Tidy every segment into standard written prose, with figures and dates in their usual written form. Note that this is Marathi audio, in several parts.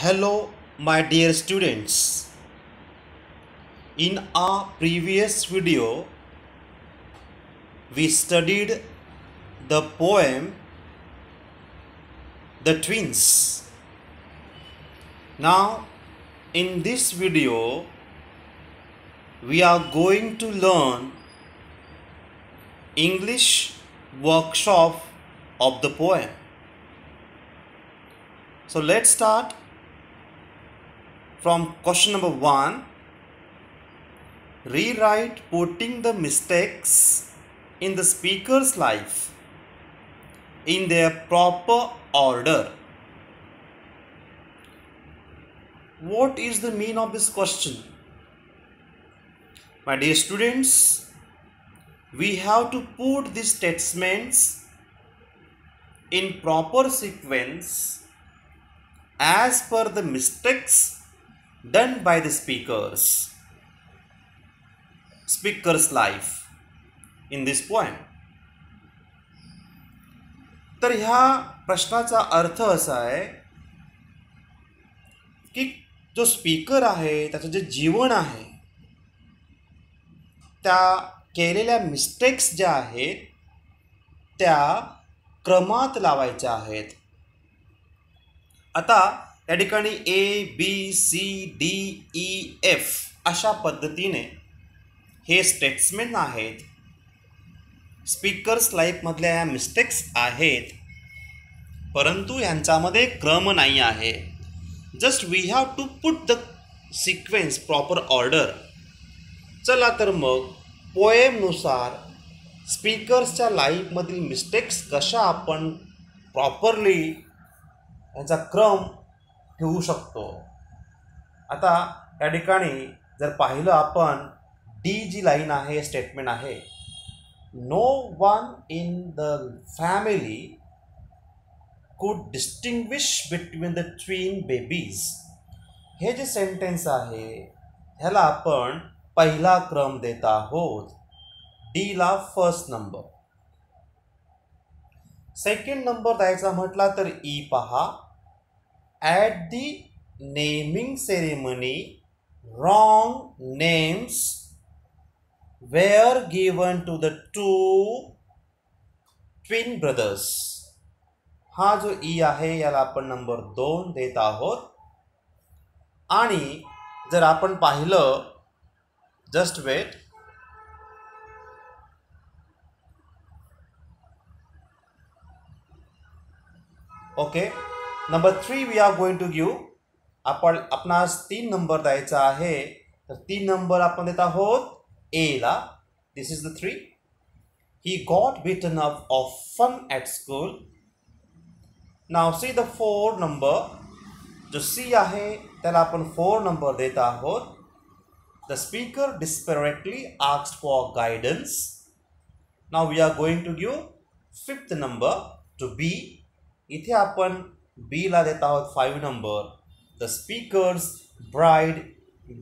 Hello, my dear students. In our previous video, we studied the poem The Twins. Now, in this video, we are going to learn English workshop of the poem. So let's start from question number 1. Rewrite putting the mistakes in the speaker's life in their proper order. What is the meaning of this question? My dear students, we have to put these statements in proper sequence as per the mistakes done by the speaker's life in this poem. तर ह्या प्रश्नाचा अर्थ असा आहे की जो स्पीकर आहे त्याचं जे जीवन आहे त्या केलेल्या मिस्टेक्स ज्या आहेत त्या क्रमात लावायच्या आहेत. आता या ठिकाणी ABCDEF अशा पद्धतीने हे स्टेटमेंट आहेत. स्पीकर्स लाईफमधल्या या मिस्टेक्स आहेत, परंतु यांच्यामध्ये क्रम नाही आहे. Just we have to put the sequence proper order. चला तर मग पोएमनुसार स्पीकर्सच्या लाईफमधील मिस्टेक्स कशा आपण प्रॉपरली यांचा क्रम ठेवू शकतो. आता या ठिकाणी जर पाहिलं आपण डी जी लाईन आहे स्टेटमेंट आहे, no one in the family could distinguish between the twin babies. हे जे सेंटेन्स आहे ह्याला आपण पहिला क्रम देत आहोत. डीला फर्स्ट नंबर. सेकंड नंबर द्यायचा म्हटला तर ई पहा. At the naming ceremony wrong names were given to the two twin brothers. हा जो ई आहे याला आपण नंबर 2 देत आहोत. आणि जर आपण पाहिलं, just wait, okay, number 3 we are going to give. आपण आपणास 3 नंबर द्यायचा आहे, तर 3 नंबर आपण देत आहोत ए ला. This is the 3. He got beaten up of fun at school. Now C the 4 number. जो सी आहे त्याला आपण 4 नंबर देत आहोत. The speaker desperately asked for guidance. Now we are going to give 5th number to B. इथे आपण बी ला देत आहोत 5 number. The speaker's bride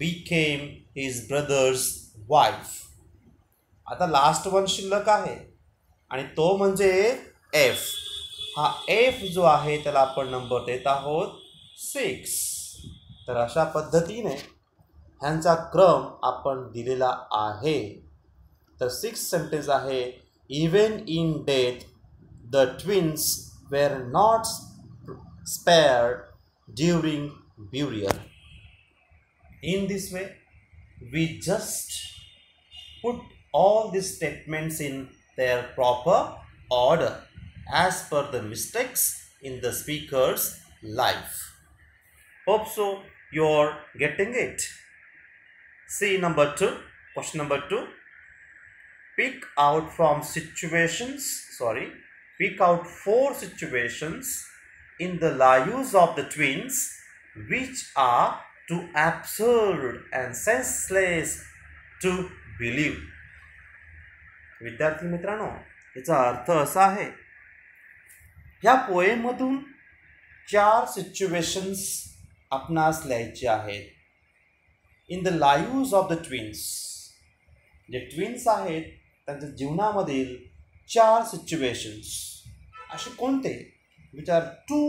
became his brother's wife. आता लास्ट वन शिल्लक आहे आणि तो म्हणजे एफ. हा एफ जो आहे त्याला आपण नंबर देत आहोत 6. तर अशा पद्धतीने ह्यांचा क्रम आपण दिलेला आहे. तर 6 सेंटेन्स आहे. Even in death the twins were not spared during burial. In this way, we just put all these statements in their proper order as per the mistakes in the speaker's life. Hope so you're getting it. See number 2, question number 2. Pick out 4 situations in the lives of the twins which are too absurd and senseless to believe. विद्यार्थी मित्रांनो, याचा अर्थ असा आहे, ह्या पोएममधून 4 सिच्युएशन्स आपणास लिहायचे आहेत. In the lives of the twins. जे ट्विन्स आहेत त्यांच्या जीवनामधील 4 सिच्युएशन्स असे कोणते, which are too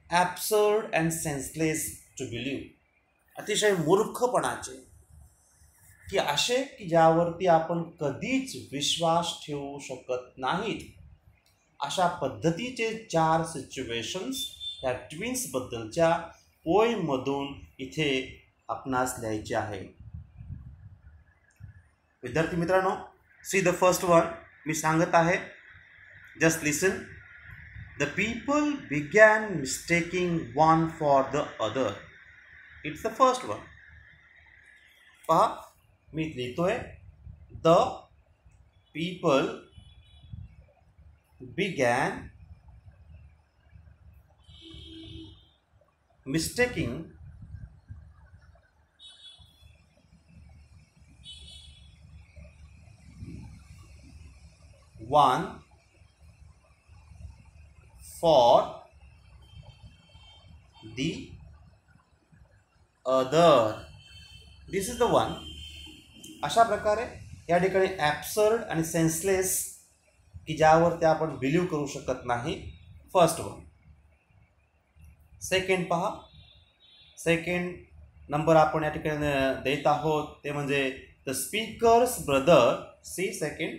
absurd and senseless to believe, अतिशय मूर्खपणाचे, की असे की ज्यावरती आपण कधीच विश्वास ठेवू शकत नाहीत, अशा पद्धतीचे 4 सिच्युएशन्स त्या ट्विन्सबद्दलच्या पोयममधून इथे आपणास लिहायचे आहे. विद्यार्थी मित्रांनो, सी द फर्स्ट वन. मी सांगत आहे, just listen. The people begin mistaking one for the other. It's the first one. पहा, मी लिहितोय, the people began mistaking one for the other. This is the one. अशा प्रकारे या ठिकाणी ॲब्सर्ड आणि सेन्सलेस की ज्यावरती आपण बिलीव्ह करू शकत नाही, फर्स्ट वन. सेकंड पहा, सेकंड नंबर आपण या ठिकाणी देत आहोत ते म्हणजे the speaker's brother. See second,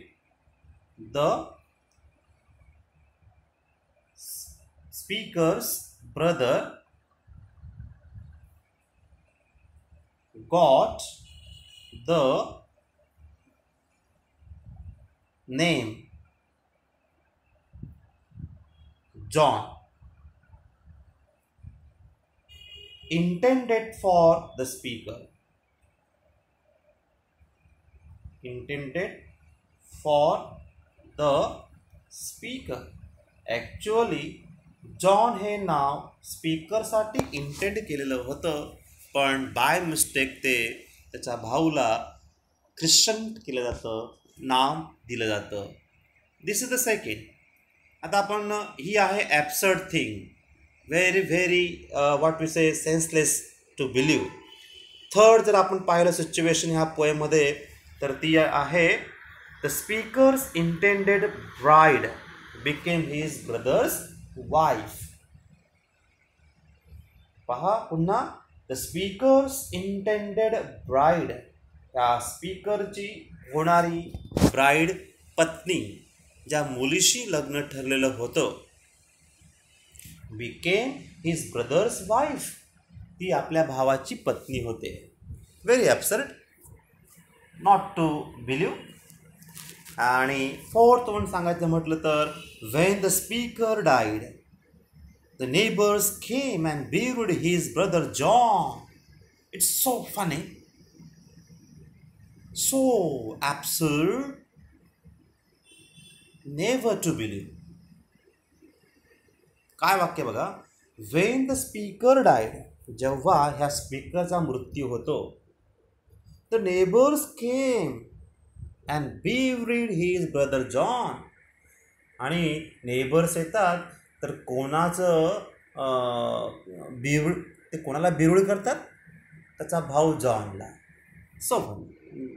the speaker's brother got the name John, intended for the speaker. Intended for the speaker. Actually, John हे नाव स्पीकरसाठी इंटेंड केलेलं होतं, पण बाय मिस्टेक ते त्याच्या भाऊला ख्रिश्चन केलं जातं, नाव दिलं जातं. This is the second. आता आपण ही आहे absurd thing, very what we say senseless to believe. Third जर आपण पाहिलं सिच्युएशन ह्या पोएममध्ये, तर ती आहे the speaker's intended bride became his brother's wife. पहा पुन्हा, द स्पीकर्स इंटेंडेड ब्राईड, या स्पीकरची होणारी ब्राईड, पत्नी, ज्या मुलीशी लग्न ठरलेलं होतं, बिकेम हिज ब्रदर्स वाईफ, ती आपल्या भावाची पत्नी होते. Very absurd, not to believe. आणि फोर्थ वन सांगायचं म्हटलं तर, when the speaker died the neighbours came and buried his brother John. It's so funny, so absurd, never to believe. काय वाक्य बघा, वेन द स्पीकर डायड, जेव्हा ह्या स्पीकरचा मृत्यू होतो, the neighbours came and buried his brother John. आणि नेबर्स येतात तर कोणाचं ते कोणाला बिरुळ करतात, त्याचा भाऊ जॉनला. So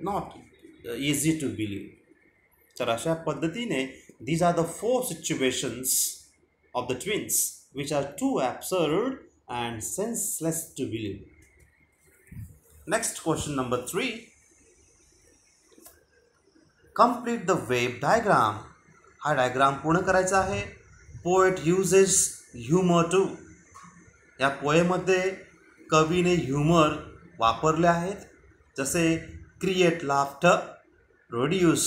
not easy to believe. तर अशा पद्धतीने these are the 4 situations of the twins which are too absurd and senseless to believe. Next question number 3. Complete the wave diagram. हा डायग्राम पूर्ण करायचा आहे. Poet uses humor too. या पोएमध्ये कवीने ह्युमर वापरले आहेत, जसे क्रिएट लाफ्टर, रिड्यूस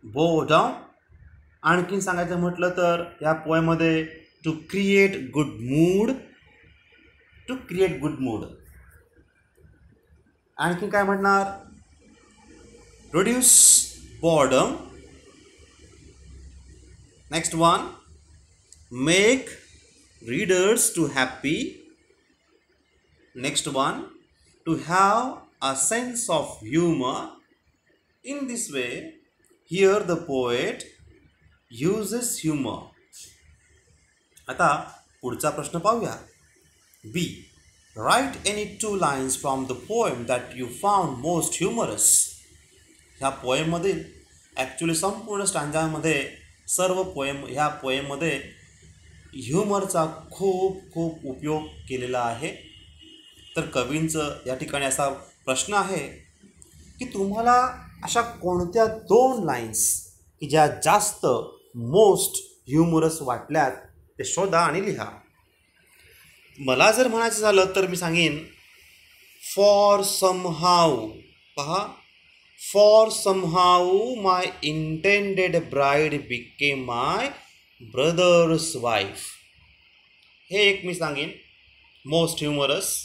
बोर्डम. आणखीन सांगायचं म्हटलं तर या पोएमध्ये to create good mood, to create good mood. आणखीन काय म्हणणार, reduce boredom. Next one, make readers to happy. Next one, to have a sense of humour. In this way here the poet uses humor. आता पुढचा प्रश्न पाहूया. B. Write any 2 lines from the poem that you found most humorous. ह्या पोएममधील ॲक्च्युली संपूर्ण स्टँजामध्ये सर्व ह्या पोएममध्ये ह्युमरचा खूप उपयोग केलेला आहे. तर कवींचं या ठिकाणी असा प्रश्न आहे की तुम्हाला अशा कोणत्या 2 लाईन्स की ज्या जास्त मोस्ट ह्युमरस वाटल्यात ते शोधा आणि लिहा. मला जर म्हणायचं झालं तर मी सांगेन फॉर समहाऊ. पहा, for somehow my intended bride became my brother's wife. हे एक मी सांगेन मोस्ट ह्युमरस.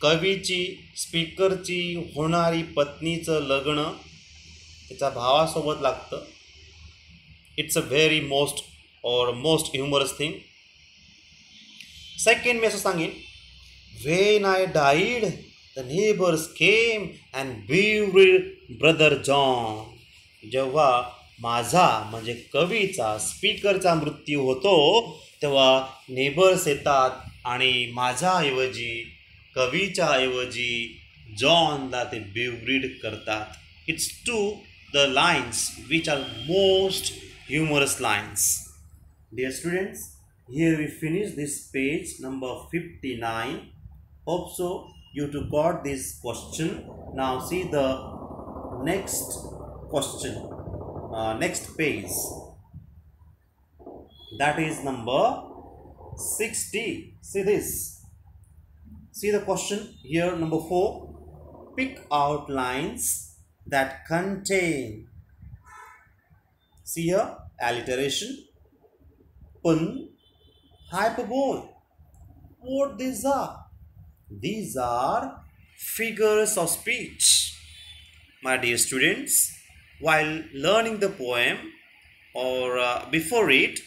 कवीची स्पीकरची होणारी पत्नीचं लग्न त्याच्या भावासोबत लागतं. It's a very most humorous thing. Second मी असं सांगेन when I died the neighbours came and buried brother John. जेव्हा माझा म्हणजे कवीचा स्पीकरचा मृत्यू होतो तेव्हा नेबर्स येतात आणि माझ्याऐवजी कवीच्या ऐवजी जॉनला ते बिव्हरीड करतात. It's two the lines which are most humorous lines. Dear students, here we finish this page number 59. Hope so you too got this question. Now see the next question, next page. That is number 60. See this. See the question here, number 4. Pick out lines that contain. See here, alliteration, pun, hyperbole. What these are? These are figures of speech. My dear students, while learning the poem or before it,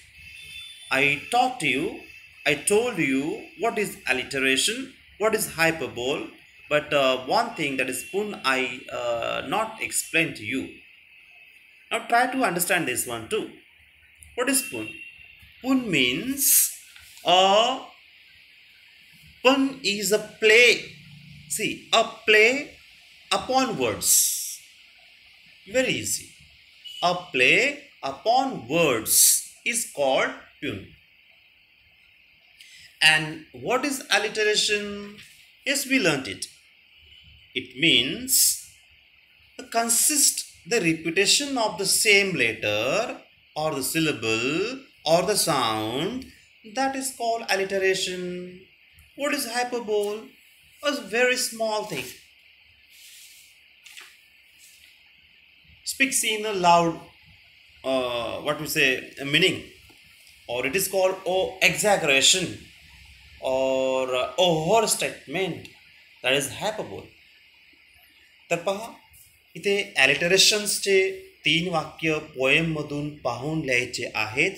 I told you what is alliteration, what is hyperbole, but one thing, that is pun, I not explained to you. Now try to understand this one too. What is pun? Pun means pun is a play. See, a play upon words. Very easy. A play upon words is called pun. And what is alliteration? Yes, we learnt it. It means consist the repetition of the same letter or the syllable or the sound, that is called alliteration. What is hyperbole? A very small thing. Speaks in a loud, what we say, meaning, or it is called exaggeration or overstatement. That is hyperbole. तर पहा, इथे ॲलिटरेशन्सचे 3 वाक्य पोएममधून पाहून लिहायचे आहेत.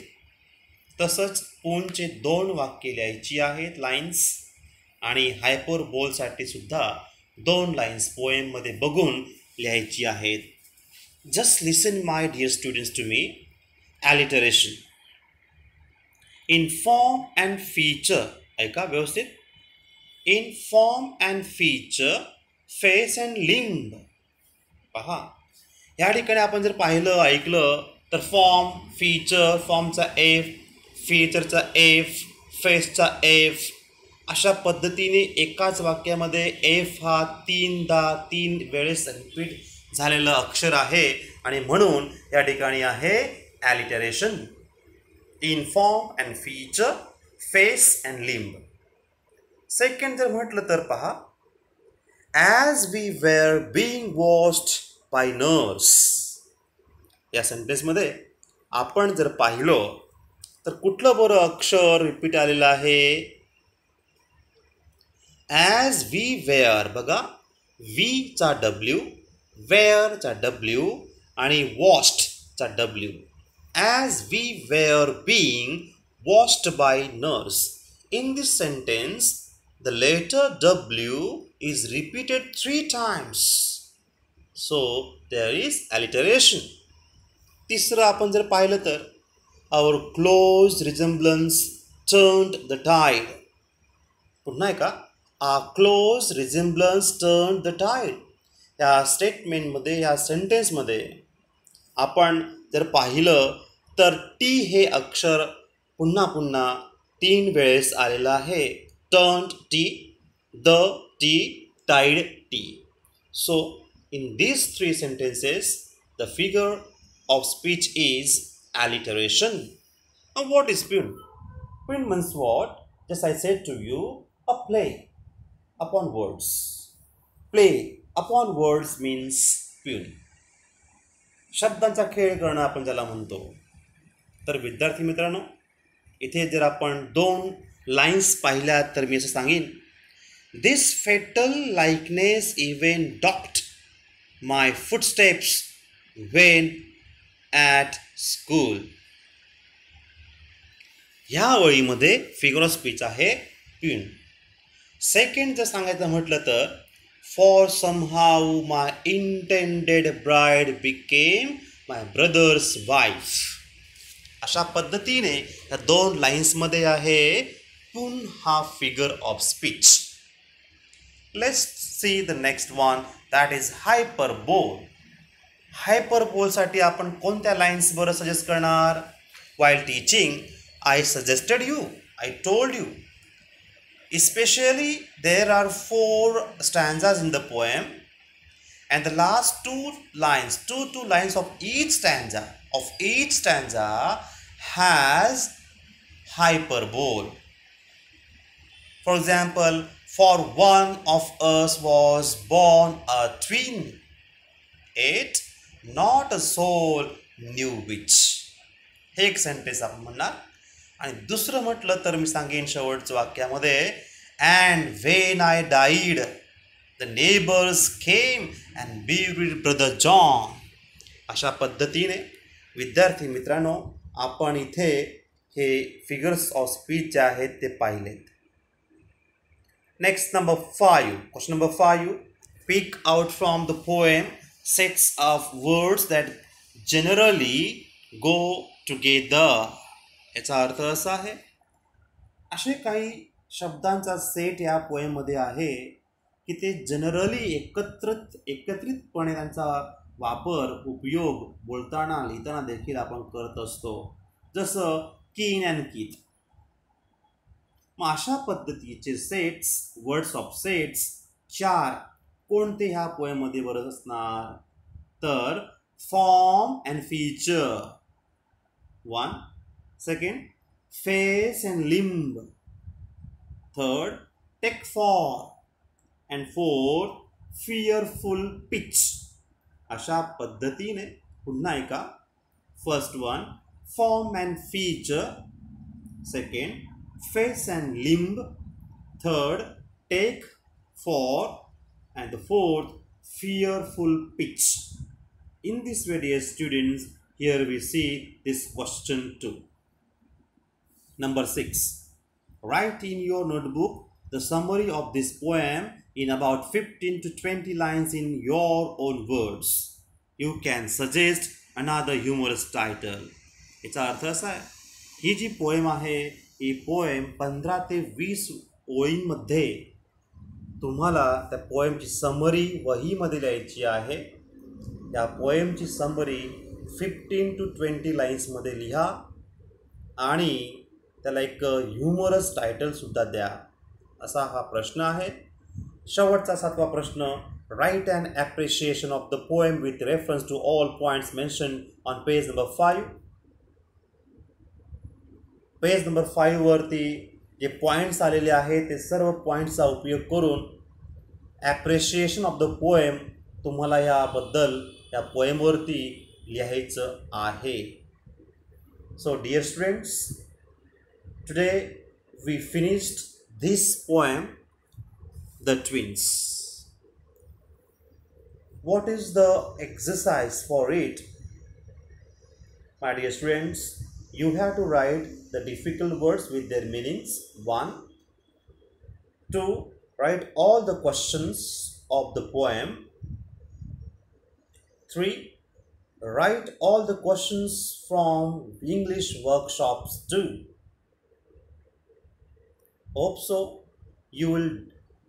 तसंच पूनचे 2 वाक्य लिहायची आहेत, लाईन्स. आणि हायपरबोलसाठी सुद्धा 2 लाईन्स पोएममध्ये बघून लिहायची आहेत. Just listen my dear students to me. Alliteration in form and feature. ऐका व्यवस्थित. In form and feature, face and limb. पहा, या ठिकाणी आपण जर पाहिलं ऐकलं तर फॉर्म, फीचर, फॉर्मचा एफ, फीचरचा एफ, फेसचा एफ, अशा पद्धतीने एकाच वाक्यामध्ये एफ हा 3 वेळेस रिपीट झालेलं अक्षर आहे आणि म्हणून या ठिकाणी आहे alliteration. In form and feature, face and limb. Second जर म्हटलं तर पहा, as we were being watched by nurse. या सेंटेन्समध्ये आपण जर पाहिलं तर कुठलं बरं अक्षर रिपीट आलेलं आहे? As we were. बघा, वीचा डब्ल्यू, वेअरचा डब्ल्यू आणि वॉच्डचा W. As we were being watched by nurse. In this sentence, the letter W is repeated 3 times. So, there is alliteration. तिसरं आपण जर पाहिलं तर, our close resemblance turned the tide. पुन्हा एका, our close resemblance turned the tide. या स्टेटमेंटमध्ये, या सेंटेन्समध्ये आपण जर पाहिलं तर टी हे अक्षर पुन्हा पुन्हा 3 वेळेस आलेलं आहे. Turned T, the tea, tide, tea. So in these three sentences, the figure of speech is alliteration. And what is pun? Pun means what? Just I said to you, a play upon words. Play upon words means pun. शब्दांचा खेळ करणं आपण ज्याला म्हणतो. तर विद्यार्थी मित्रांनो, इथे जर आपण दोन लाईन्स पाहिल्या तर मी असं सांगेन, this fatal likeness even dogged my footsteps when at school. ह्या वळीमध्ये फिगर ऑफ स्पीच आहे प्यून. सेकंड जर सांगायचं म्हटलं तर, for somehow my intended bride became my brother's wife. अशा पद्धतीने या दोन लाईन्समध्ये आहे पुन हा figure of speech. Let's see the next one, that is hyperbole. हायपरबोलसाठी आपण कोणत्या लाईन्स बरं सजेस्ट करणार? While teaching I suggested you, I told you. Especially there are 4 stanzas in the poem, and the last two lines of each stanza has hyperbole. For example, for one of us was born a twin, yet not a soul knew which. हे एक सेंटेन्स आपण म्हणणार. आणि दुसरं म्हटलं तर मी सांगेन शेवटच्या वाक्यामध्ये, and when I died the neighbours came and buried brother John. अशा पद्धतीने विद्यार्थी मित्रांनो, आपण इथे हे फिगर्स ऑफ स्पीच जे आहेत ते पाहिलेत. Next number 5, question number 5, pick out from the poem sets of words that generally go together. याचा अर्थ असा आहे, असे काही शब्दांचा सेट या पोएममध्ये आहे की ते जनरली एकत्रितपणे त्यांचा वापर, उपयोग बोलताना लिहिताना देखील आपण करत असतो, जसं कीन अँड कीथ. मग अशा पद्धतीचे सेट्स, वर्ड्स ऑफ सेट्स 4 कोणते ह्या पोएममध्ये बरं असणार? तर form and feature 1, second face and limb, third take for, and fourth fearful pitch. अशा पद्धतीने पुन्हा एका, first one form and feature, second face and limb, third take for, and the fourth fearful pitch. In this way, dear students, here we see this question too. Number 6. Write in your notebook the summary of this poem in about 15 to 20 lines in your own words. You can suggest another humorous title. याचा अर्थ असा आहे, ही जी पोएम आहे ही पोएम 15 ते 20 ओळींमध्ये तुम्हाला त्या पोएमची समरी वहीमध्ये लिहायची आहे. या पोएमची समरी 15 to 20 लाईन्समध्ये लिहा आणि त्याला एक ह्युमरस टायटलसुद्धा द्या. असा हा प्रश्न आहे. शेवटचा 7वा प्रश्न, write and appreciation of the poem with reference to all points mention on page number 5. Page number 5 वरती जे पॉईंट्स आलेले आहेत ते सर्व पॉईंट्सचा उपयोग करून ॲप्रिशिएशन ऑफ द पोएम तुम्हाला याबद्दल या पोएमवरती लिहायचं आहे. So dear students, today we finished this poem, The Twins. What is the exercise for it? My dear students, you have to write the difficult words with their meanings. 1. 2. Write all the questions of the poem. 3. Write all the questions from English workshops too. Hope so you will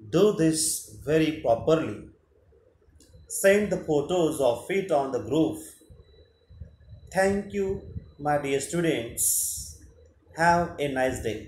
do this very properly. Send the photos of it on the group. Thank you, my dear students. Have a nice day.